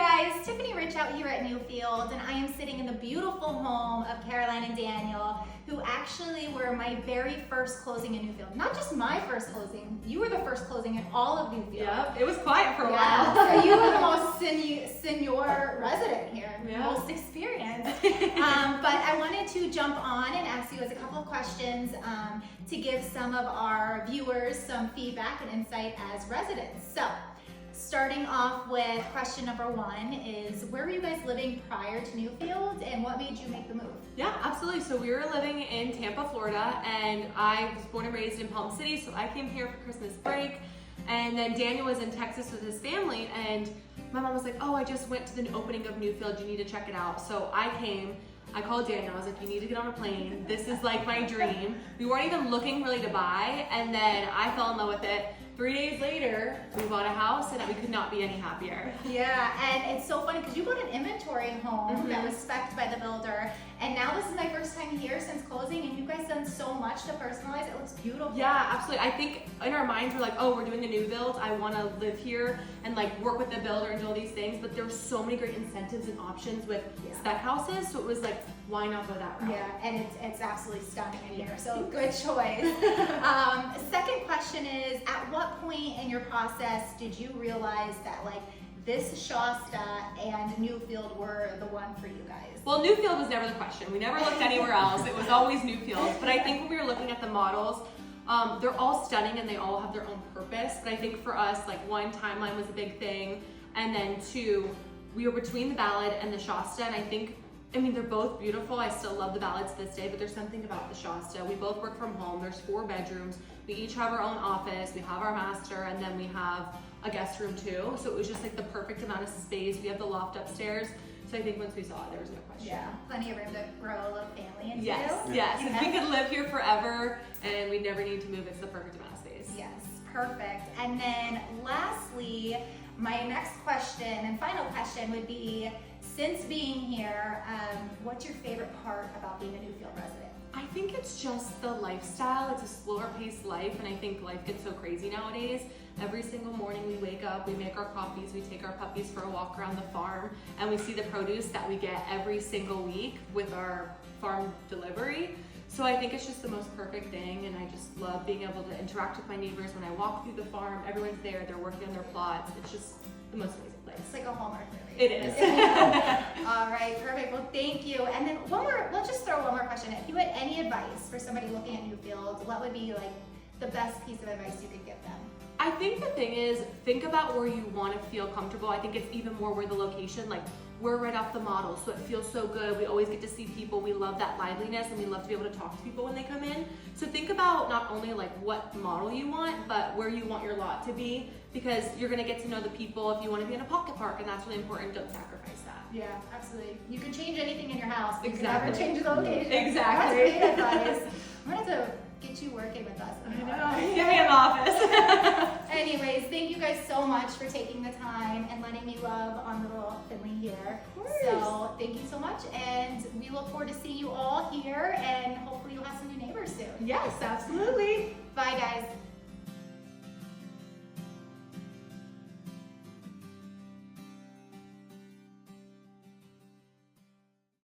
guys, Tiffani Rich out here at Newfield, and I am sitting in the beautiful home of Caroline and Daniel, who actually were my very first closing in Newfield. Not just my first closing, you were the first closing in all of Newfield. Yeah, it was quiet for a while. So you were the most senior resident here, most experienced. But I wanted to jump on and ask you guys a couple of questions to give some of our viewers some feedback and insight as residents. So, starting off with question number one is, where were you guys living prior to Newfield and what made you make the move? Yeah, absolutely. So we were living in Tampa, Florida, and I was born and raised in Palm City, so I came here for Christmas break. And then Daniel was in Texas with his family, and my mom was like, oh, I just went to the opening of Newfield, you need to check it out. So I came, I called Daniel, I was like, you need to get on a plane. This is like my dream. We weren't even looking really to buy, and then I fell in love with it. 3 days later, we bought a house and we could not be any happier. Yeah, and it's so funny because you bought an inventory home that was spec'd by the builder, and now this is my first time here since closing, and you guys done so much to personalize. It looks beautiful. Yeah, absolutely. I think in our minds we're like, oh, we're doing a new build. I want to live here and like work with the builder and do all these things, but there's so many great incentives and options with spec houses, so it was like, why not go that route? Yeah, and it's absolutely stunning in here, so good choice. Second question is, at what point in your process did you realize that like this Shasta and Newfield were the one for you guys? Well, Newfield was never the question. We never looked anywhere else. It was always Newfield. But I think when we were looking at the models, they're all stunning and they all have their own purpose. But I think for us, like one, timeline was a big thing. And then two, we were between the Ballad and the Shasta. And I mean, they're both beautiful. I still love the Ballad to this day, but there's something about the Shasta. We both work from home. There's 4 bedrooms. We each have our own office. We have our master, and then we have a guest room too. So it was just like the perfect amount of space. We have the loft upstairs. So I think once we saw it, there was no question. Yeah, plenty of room to grow a little family into. Yes. If we could live here forever and we never need to move, it's the perfect amount of space. Yes, perfect. And then lastly, my next question and final question would be, since being here, what's your favorite part about being a Newfield resident? I think it's just the lifestyle. It's a slower paced life, and I think life gets so crazy nowadays. Every single morning we wake up, we make our coffees, we take our puppies for a walk around the farm, and we see the produce that we get every single week with our farm delivery. So I think it's just the most perfect thing, and I just love being able to interact with my neighbors. When I walk through the farm, everyone's there, they're working on their plots. It's just the most amazing place. It's like a Hallmark movie. It is. All right, perfect. Well, thank you. And then let's just throw one more question. If you had any advice for somebody looking at Newfield, what would be like the best piece of advice you could give them? I think the thing is, think about where you want to feel comfortable. I think it's even more where the location, like we're right off the model, so it feels so good. We always get to see people. We love that liveliness, and we love to be able to talk to people when they come in. So think about not only like what model you want, but where you want your lot to be, because you're gonna get to know the people. If you want to be in a pocket park, and that's really important, don't sacrifice that. Yeah, absolutely. You can change anything in your house, but Exactly. you can never change the location. Exactly. That's great advice. I'm gonna have to get you working with us. I know. Give me an office. Anyways, thank you guys so much for taking the time and letting me love on little Finley here. So thank you so much, and we look forward to seeing you all here, and hopefully you'll have some new neighbors soon. Yes, absolutely. Bye guys.